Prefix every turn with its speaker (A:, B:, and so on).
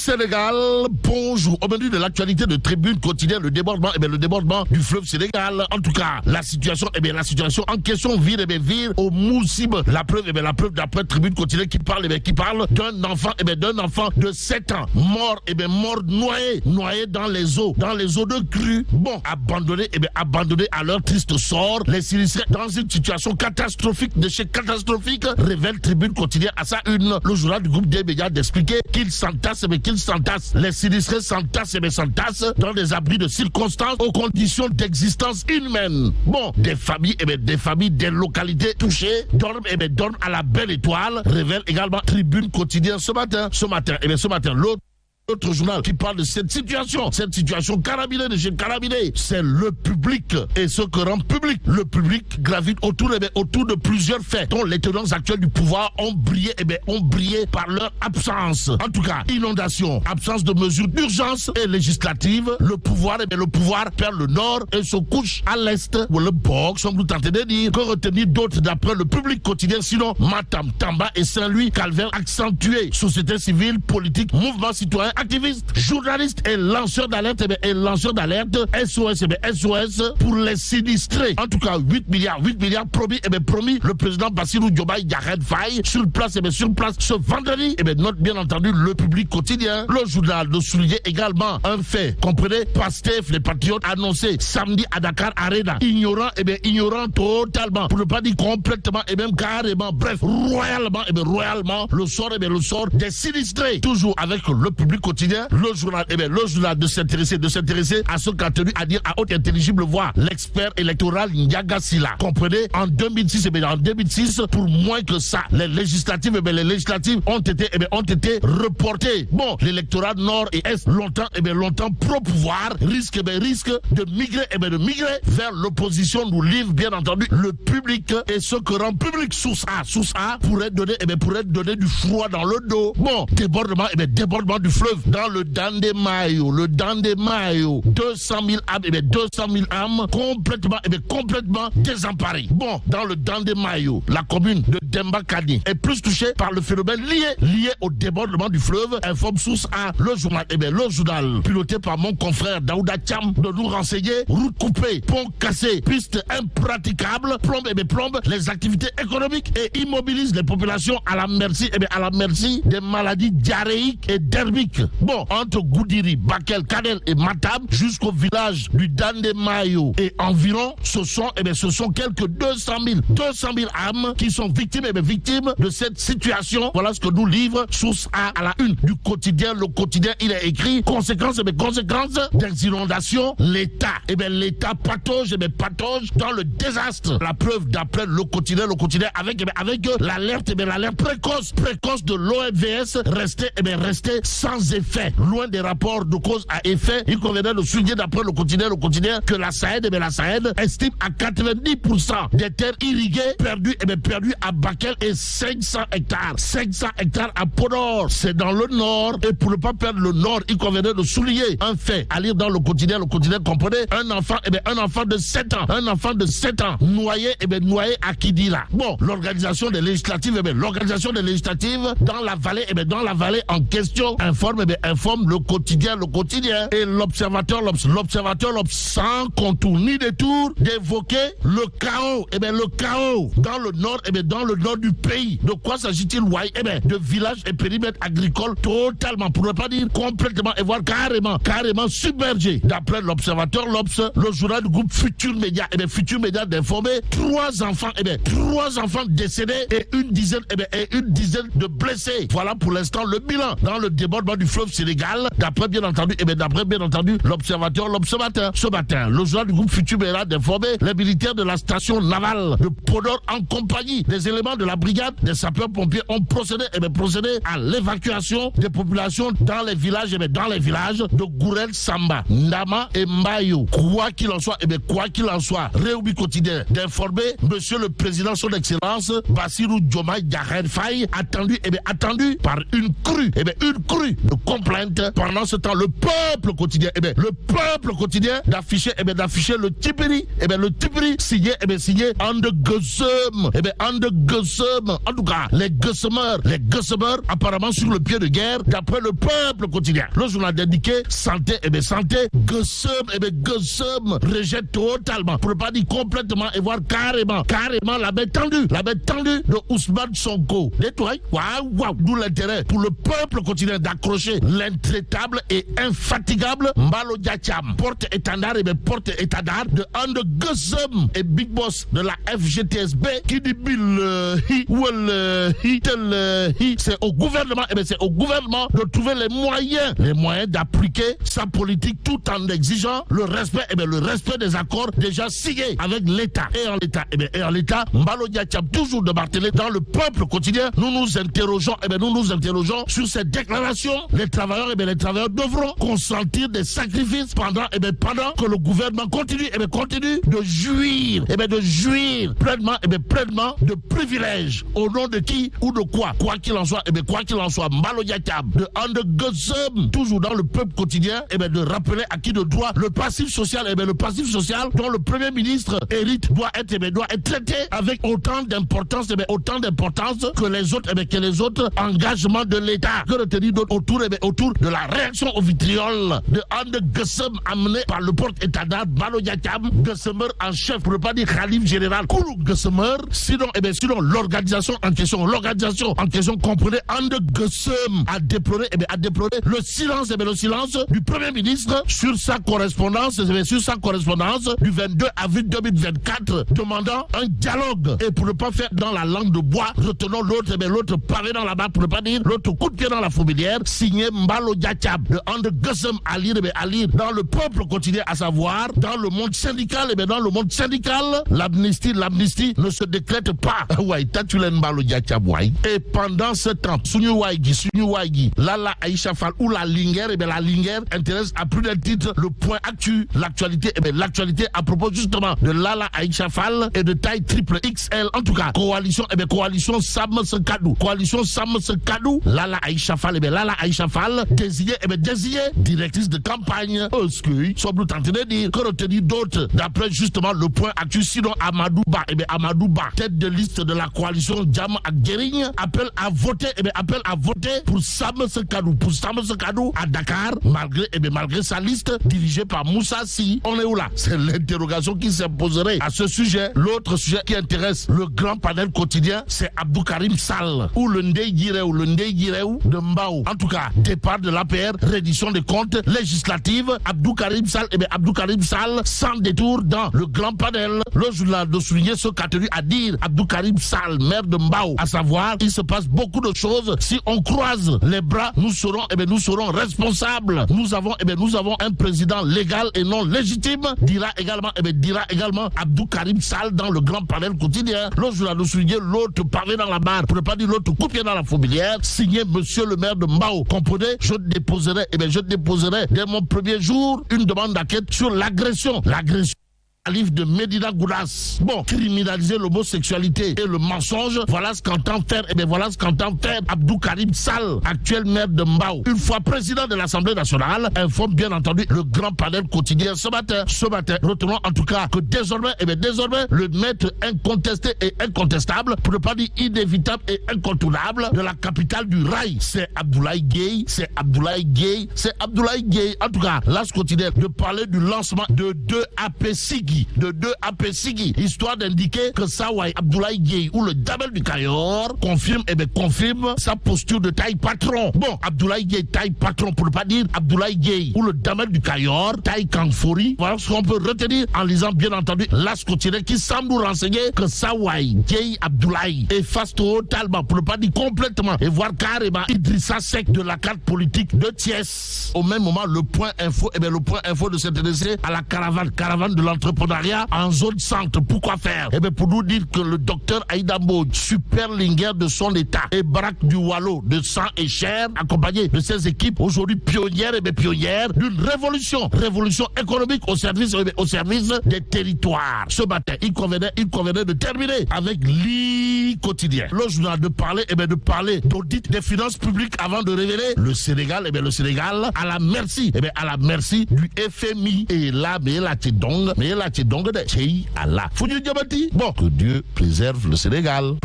A: Sénégal, bonjour. Au menu de l'actualité de Tribune quotidienne, le débordement, le débordement du fleuve Sénégal. En tout cas, la situation en question vire, au Moussib. La preuve, d'après Tribune quotidienne qui parle d'un enfant, de 7 ans, mort, noyé dans les eaux de crue. Bon, abandonné à leur triste sort. Les sinistrés dans une situation catastrophique, de chez catastrophique, révèle Tribune quotidienne à sa une. Le journal du groupe des médias d'expliquer qu'ils s'entassent. Les sinistrés s'entassent dans des abris de circonstances aux conditions d'existence inhumaine. Bon, des familles, des localités touchées dorment à la belle étoile, révèle également Tribune quotidienne ce matin, l'autre journal qui parle de cette situation carabinée de chez Carabiné, c'est le public et ce que rend public. Le public gravite autour de plusieurs faits dont les tenants actuels du pouvoir ont brillé par leur absence. En tout cas, inondation, absence de mesures d'urgence et législatives, le pouvoir perd le nord et se couche à l'est. Ou le box, on vous tentez de dire, que retenir d'autres d'après le public quotidien, sinon Matam, Tamba et Saint-Louis, calvaire accentué, société civile, politique, mouvement citoyen, activistes, journalistes et lanceurs d'alerte, SOS pour les sinistrés. En tout cas, 8 milliards promis le président Bassirou Diomaye Diakhar Faye sur place ce vendredi. Note bien entendu le public quotidien. Le journal de souligner également un fait. Comprenez, Pastef, les patriotes annoncés samedi à Dakar Arena. Ignorant totalement, pour ne pas dire complètement et même carrément, bref, royalement, le sort des sinistrés. Toujours avec le public quotidien, le journal de s'intéresser à ce qu'a tenu à dire à haute intelligible voix l'expert électoral Ndiaga Sylla. Comprenez, en 2006, pour moins que ça, les législatives ont été reportées. Bon, l'électorat nord et est longtemps pro-pouvoir risque de migrer vers l'opposition, nous livre bien entendu le public et ce que rend public. Source A pourrait donner du froid dans le dos. Bon, débordement du fleuve dans le Dandemayo, 200 000 âmes complètement désemparées. Bon, dans le Dandemayo, la commune de Dembakani est plus touchée par le phénomène lié au débordement du fleuve, informe Source A. Le journal piloté par mon confrère Daouda Thiam de nous renseigner: route coupée, pont cassé, piste impraticable, plombe les activités économiques et immobilise les populations à la merci des maladies diarrhéiques et dermiques. Bon, entre Goudiri, Bakel, Kadel et Matam jusqu'au village du Dandemayo et environ, ce sont quelques 200 000 âmes qui sont victimes de cette situation. Voilà ce que nous livre Source A à la une du quotidien. Le quotidien, il est écrit conséquences des inondations. L'État patauge dans le désastre. La preuve d'après le quotidien avec l'alerte précoce de l'OMVS restait sans effet. Loin des rapports de cause à effet, il convenait de souligner d'après le quotidien que la SAED estime à 90% des terres irriguées perdues à Bakel et 500 hectares à Podor. C'est dans le nord et pour ne pas perdre le nord, il convenait de souligner un fait à lire dans le quotidien comprenait un enfant de 7 ans noyé à Kidira. Bon, l'organisation des législatives dans la vallée en question informe le quotidien et l'observateur sans contour ni détour d'évoquer le chaos dans le nord du pays. De quoi s'agit-il, de villages et périmètres agricoles totalement, pour ne pas dire complètement, et voire carrément submergés. D'après l'observateur, le journal du groupe Futur Média d'informer 3 enfants décédés et une dizaine de blessés. Voilà pour l'instant le bilan dans le débordement du fleuve Sénégal. D'après bien entendu l'observateur ce matin, le journal du groupe Futur Média d'informer les militaires de la station navale de Podor en compagnie des éléments de la brigade des sapeurs-pompiers ont procédé à l'évacuation des populations dans les villages de Gourel, Samba, Ndama et Mbayo. Quoi qu'il en soit, Réumi quotidien d'informer Monsieur le Président, son Excellence Bassirou Diomaye Diakhar Faye attendu par une crue de complainte. Pendant ce temps, le peuple quotidien, le peuple quotidien d'afficher le Tipiri, le Tipiri signé, signé Ande Gussum, Ande Gussum. En tout cas, les Gussemeurs, apparemment sur le pied de guerre, d'après le peuple quotidien. Le journal indiqué, santé, santé, Gussum, Gussum rejette totalement, pour ne pas dire complètement, et voir carrément la main tendue de Ousmane Sonko. Nettoie, waouh, d'où l'intérêt pour le peuple quotidien d'accrocher l'intraitable et infatigable Mbalo Diacham, porte-étendard de Ande Gussum et Big Boss de la FGTSB qui dit c'est au gouvernement, c'est au gouvernement de trouver les moyens d'appliquer sa politique tout en exigeant le respect des accords déjà signés avec l'État. Et en l'État, Mbalo Diacham, toujours de Martelly, dans le peuple quotidien, nous nous interrogeons sur cette déclaration. Les travailleurs devront consentir des sacrifices pendant que le gouvernement continue de jouir pleinement de privilèges. Au nom de qui ou de quoi? Quoi qu'il en soit, Mbalo Diacham de Ande Gussum, toujours dans le peuple quotidien, de rappeler à qui de droit le passif social, dont le Premier ministre hérite doit être traité avec autant d'importance que les autres engagements de l'État. Que retenir d'autre autour de la réaction au vitriol de Ande Gussum amenée par le porte-étendard Mbalo Diacham, Gussumeur en chef, pour ne pas dire Khalif général Koulou Gussumeur. Sinon l'organisation en question comprenait Ande Gussum a déploré le silence du Premier ministre sur sa correspondance du 22 avril 2024 demandant un dialogue. Et pour ne pas faire dans la langue de bois, retenons l'autre pavé dans la barre, pour ne pas dire l'autre coup de pied dans la fourmilière, signé Mbalo Diacham de Ande Gussum à lire dans le peuple quotidien, à savoir dans le monde syndical. L'amnistie ne se décrète pas. Mbalo Diacham. Et pendant ce temps, Sunyuwaigi, Lala Aïcha Fall ou la Linguère, la Linguère intéresse à plus d'un titre le point actu, l'actualité à propos justement de Lala Aïcha Fall et de taille triple XL. En tout cas, coalition Sam Sekadou, Lala Aïcha Fall, désignée directrice de campagne. Sommes-nous tentés de dire que retenir d'autres d'après justement le point actu, sinon Amadou Ba, tête de liste de la coalition Jam Akgering, appelle à voter pour Sam Sekadou à Dakar, malgré sa liste dirigée par Moussa Sy. On est où là? C'est l'interrogation qui s'imposerait à ce sujet. L'autre sujet qui intéresse le grand panel quotidien, c'est Abdou Karim Sall ou le Ndeye Gireu de Mbao. En tout cas, départ de l'APR, reddition des comptes législatives. Abdou Karim Sall sans détour dans le grand panel. Le journal de souligner ce qu'a tenu à dire Abdou Karim Sall, maire de Mbao, à savoir il se passe beaucoup de choses. Si on croise les bras, nous serons responsables. Nous avons un président légal et non légitime, dira également Abdou Karim Sall dans le grand panel quotidien. Le journal de souligner l'autre pavé dans la barre, pour ne pas dire l'autre coupé dans la fourmilière, signé monsieur le maire de Mbao. Comprenez, je déposerai dès mon premier jour une demande d'enquête sur l'agression Khalif de Medina Gounass. Bon, criminaliser l'homosexualité et le mensonge, voilà ce qu'entend faire, Abdou Karim Sall, actuel maire de Mbao. Une fois président de l'Assemblée nationale, informe bien entendu le grand panel quotidien ce matin. Retenons en tout cas que désormais, le maître incontesté et incontestable, pour ne pas dire inévitable et incontournable, de la capitale du rail, c'est Abdoulaye Gueye. En tout cas, là, ce quotidien de parler du lancement de 2 AP Sigui, histoire d'indiquer que Sawai Abdoulaye Gueye ou le Damel du Cayor confirme sa posture de taille patron. Bon, Abdoulaye Gueye taille patron, pour ne pas dire Abdoulaye Gueye ou le Damel du Cayor taille Kangfori. Voilà ce qu'on peut retenir en lisant bien entendu l'As quotidien qui semble nous renseigner que Sawai Gueye Abdoulaye efface totalement, pour ne pas dire complètement, et voire carrément Idrissa Seck de la carte politique de Thiès. Au même moment, le point info de s'intéresser à la caravane de l'entrepreneur l'entrepreneuriat en zone centre. Pourquoi faire? Eh bien, pour nous dire que le docteur Aïda Mbodj, super lingueur de son état, et Barak du Wallo de sang et chair, accompagné de ses équipes, aujourd'hui pionnières et pionnières d'une révolution économique au service des territoires. Ce matin, il convenait de terminer avec quotidien. Le journal de parler d'audit des finances publiques avant de révéler le Sénégal, le Sénégal à la merci du FMI. Et là, mais la tchedong de Tchei Allah. Foudu Diabati. Bon, que Dieu préserve le Sénégal.